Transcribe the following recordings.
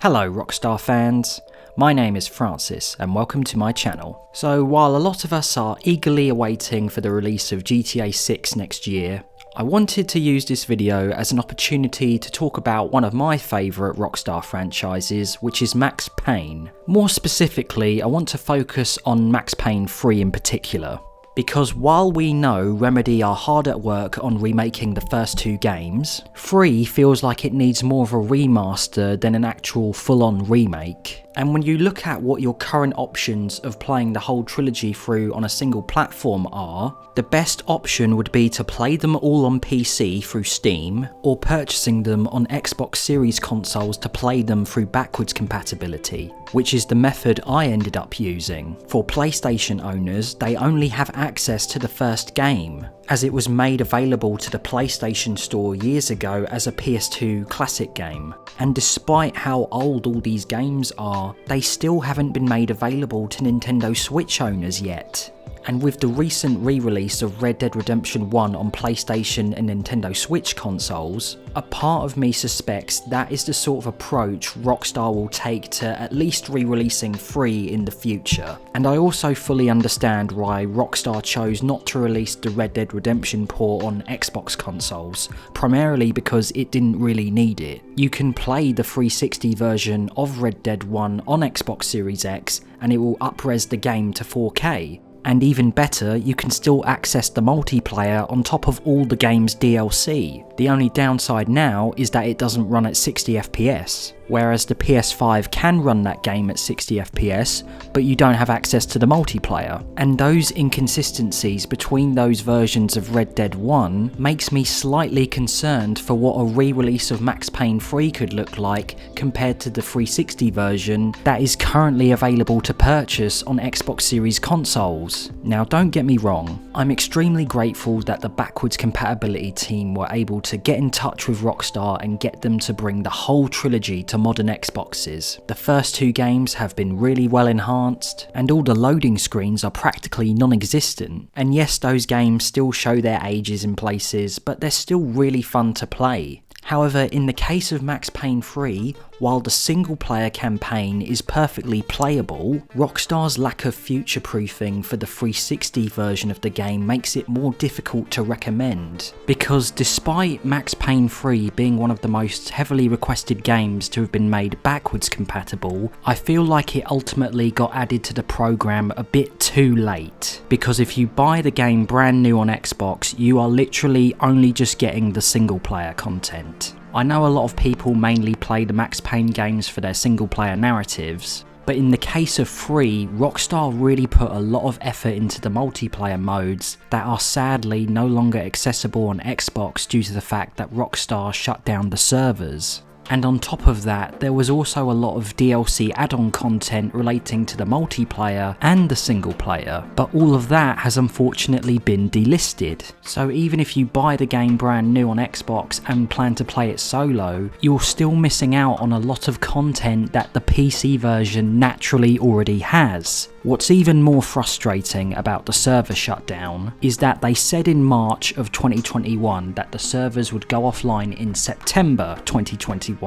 Hello Rockstar fans, my name is Francis and welcome to my channel. So while a lot of us are eagerly awaiting for the release of GTA 6 next year, I wanted to use this video as an opportunity to talk about one of my favourite Rockstar franchises, which is Max Payne. More specifically, I want to focus on Max Payne 3 in particular. Because while we know Remedy are hard at work on remaking the first two games, 3 feels like it needs more of a remaster than an actual full-on remake. And when you look at what your current options of playing the whole trilogy through on a single platform are, the best option would be to play them all on PC through Steam, or purchasing them on Xbox Series consoles to play them through backwards compatibility, which is the method I ended up using. For PlayStation owners, they only have access to the first game, as it was made available to the PlayStation Store years ago as a PS2 classic game. And despite how old all these games are, they still haven't been made available to Nintendo Switch owners yet. And with the recent re-release of Red Dead Redemption 1 on PlayStation and Nintendo Switch consoles, a part of me suspects that is the sort of approach Rockstar will take to at least re-releasing 3 in the future. And I also fully understand why Rockstar chose not to release the Red Dead Redemption port on Xbox consoles, primarily because it didn't really need it. You can play the 360 version of Red Dead 1 on Xbox Series X and it will up-res the game to 4K. And even better, you can still access the multiplayer on top of all the game's DLC. The only downside now is that it doesn't run at 60 FPS, whereas the PS5 can run that game at 60 FPS, but you don't have access to the multiplayer. And those inconsistencies between those versions of Red Dead 1 makes me slightly concerned for what a re-release of Max Payne 3 could look like compared to the 360 version that is currently available to purchase on Xbox Series consoles. Now don't get me wrong, I'm extremely grateful that the backwards compatibility team were able to get in touch with Rockstar and get them to bring the whole trilogy to modern Xboxes. The first two games have been really well enhanced, and all the loading screens are practically non-existent. And yes, those games still show their ages in places, but they're still really fun to play. However, in the case of Max Payne 3, while the single-player campaign is perfectly playable, Rockstar's lack of future-proofing for the 360 version of the game makes it more difficult to recommend. Because despite Max Payne 3 being one of the most heavily requested games to have been made backwards compatible, I feel like it ultimately got added to the program a bit too late. Because if you buy the game brand new on Xbox, you are literally only just getting the single-player content. I know a lot of people mainly play the Max Payne games for their single player narratives, but in the case of 3, Rockstar really put a lot of effort into the multiplayer modes that are sadly no longer accessible on Xbox due to the fact that Rockstar shut down the servers. And on top of that, there was also a lot of DLC add-on content relating to the multiplayer and the single player, but all of that has unfortunately been delisted. So even if you buy the game brand new on Xbox and plan to play it solo, you're still missing out on a lot of content that the PC version naturally already has. What's even more frustrating about the server shutdown is that they said in March of 2021 that the servers would go offline in September 2021.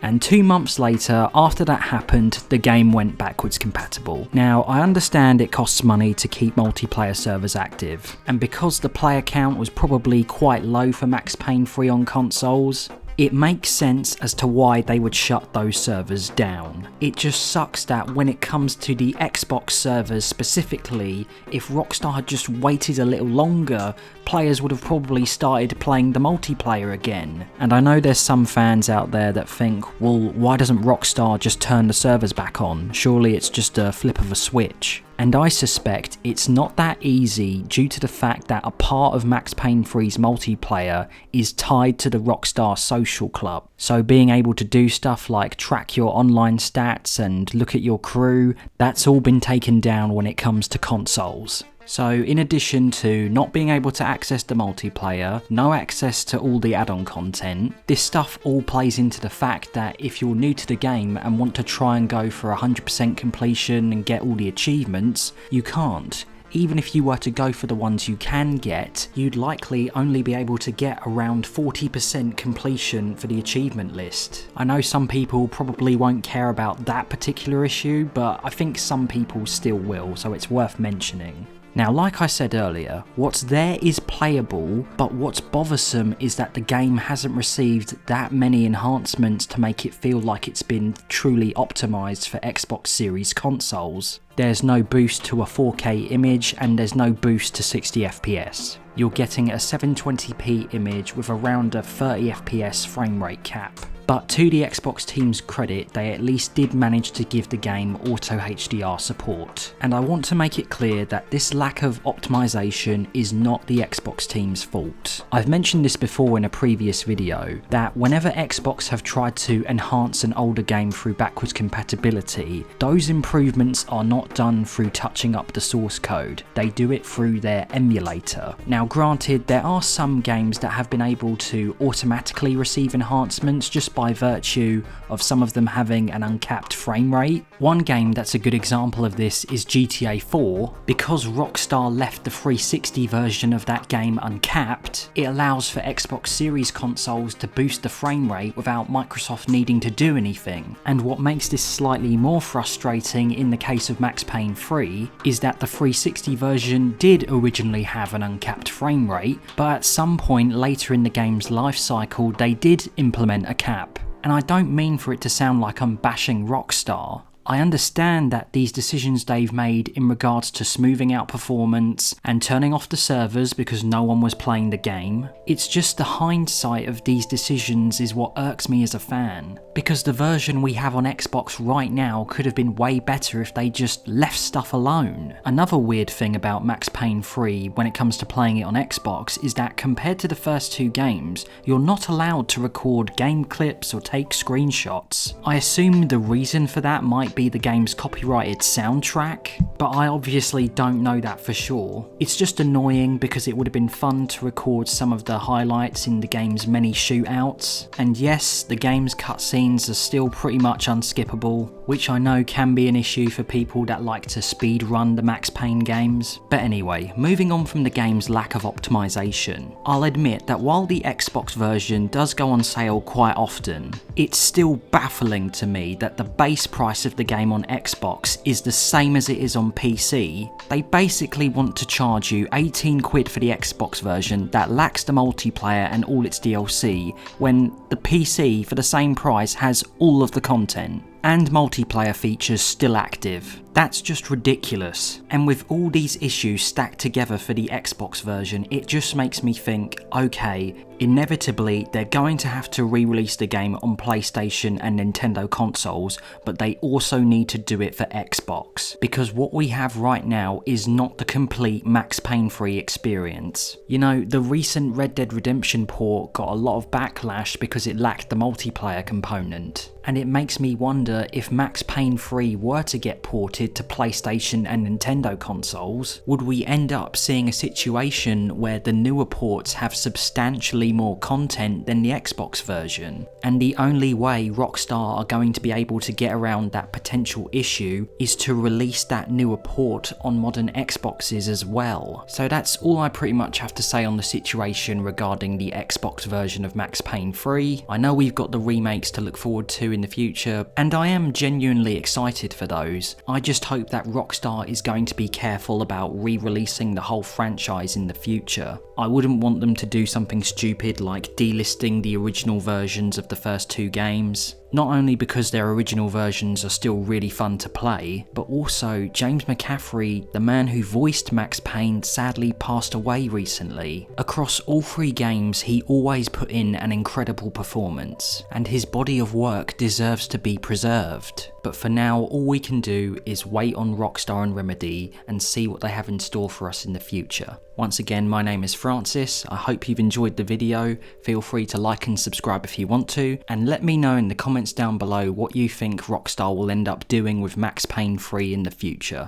And 2 months later, after that happened, the game went backwards compatible. Now, I understand it costs money to keep multiplayer servers active, and because the player count was probably quite low for Max Payne 3 on consoles, it makes sense as to why they would shut those servers down. It just sucks that when it comes to the Xbox servers specifically, if Rockstar had just waited a little longer, players would have probably started playing the multiplayer again. And I know there's some fans out there that think, well, why doesn't Rockstar just turn the servers back on? Surely it's just a flip of a switch. And I suspect it's not that easy due to the fact that a part of Max Payne 3's multiplayer is tied to the Rockstar Social Club. So being able to do stuff like track your online stats and look at your crew, that's all been taken down when it comes to consoles. So in addition to not being able to access the multiplayer, no access to all the add-on content, this stuff all plays into the fact that if you're new to the game and want to try and go for 100% completion and get all the achievements, you can't. even if you were to go for the ones you can get, you'd likely only be able to get around 40% completion for the achievement list. I know some people probably won't care about that particular issue, but I think some people still will, so it's worth mentioning. Now, like I said earlier, what's there is playable, but what's bothersome is that the game hasn't received that many enhancements to make it feel like it's been truly optimised for Xbox Series consoles. There's no boost to a 4K image and there's no boost to 60 FPS. You're getting a 720p image with around a 30 FPS frame rate cap. But to the Xbox team's credit, they at least did manage to give the game auto HDR support. And I want to make it clear that this lack of optimization is not the Xbox team's fault. I've mentioned this before in a previous video, that whenever Xbox have tried to enhance an older game through backwards compatibility, those improvements are not done through touching up the source code, they do it through their emulator. Now granted, there are some games that have been able to automatically receive enhancements just by virtue of some of them having an uncapped frame rate. One game that's a good example of this is GTA 4. Because Rockstar left the 360 version of that game uncapped, it allows for Xbox Series consoles to boost the frame rate without Microsoft needing to do anything. And what makes this slightly more frustrating in the case of Max Payne 3 is that the 360 version did originally have an uncapped frame rate, but at some point later in the game's life cycle they did implement a cap. And I don't mean for it to sound like I'm bashing Rockstar. I understand that these decisions they've made in regards to smoothing out performance and turning off the servers because no one was playing the game, it's just the hindsight of these decisions is what irks me as a fan. Because the version we have on Xbox right now could have been way better if they just left stuff alone. Another weird thing about Max Payne 3 when it comes to playing it on Xbox is that compared to the first two games, you're not allowed to record game clips or take screenshots. I assume the reason for that might be the game's copyrighted soundtrack, but I obviously don't know that for sure. It's just annoying because it would have been fun to record some of the highlights in the game's many shootouts, and yes, the game's cutscenes are still pretty much unskippable, which I know can be an issue for people that like to speedrun the Max Payne games. But anyway, moving on from the game's lack of optimization, I'll admit that while the Xbox version does go on sale quite often, it's still baffling to me that the base price of the game on Xbox is the same as it is on PC. They basically want to charge you 18 quid for the Xbox version that lacks the multiplayer and all its DLC, when the PC for the same price has all of the content and multiplayer features still active. That's just ridiculous. And with all these issues stacked together for the Xbox version, it just makes me think, okay, inevitably they're going to have to re-release the game on PlayStation and Nintendo consoles, but they also need to do it for Xbox, because what we have right now is not the complete Max Payne 3 experience. You know, the recent Red Dead Redemption port got a lot of backlash because it lacked the multiplayer component, and it makes me wonder if Max Payne 3 were to get ported to PlayStation and Nintendo consoles, would we end up seeing a situation where the newer ports have substantially more content than the Xbox version? And the only way Rockstar are going to be able to get around that potential issue is to release that newer port on modern Xboxes as well. So that's all I pretty much have to say on the situation regarding the Xbox version of Max Payne 3. I know we've got the remakes to look forward to in the future, and I am genuinely excited for those. I just hope that Rockstar is going to be careful about re-releasing the whole franchise in the future. I wouldn't want them to do something stupid like delisting the original versions of the first two games. Not only because their original versions are still really fun to play, but also James McCaffrey, the man who voiced Max Payne, sadly passed away recently. Across all three games, he always put in an incredible performance, and his body of work deserves to be preserved. But for now, all we can do is wait on Rockstar and Remedy and see what they have in store for us in the future. Once again, my name is Francis. I hope you've enjoyed the video. Feel free to like and subscribe if you want to, and let me know in the comments down below what you think Rockstar will end up doing with Max Payne 3 in the future.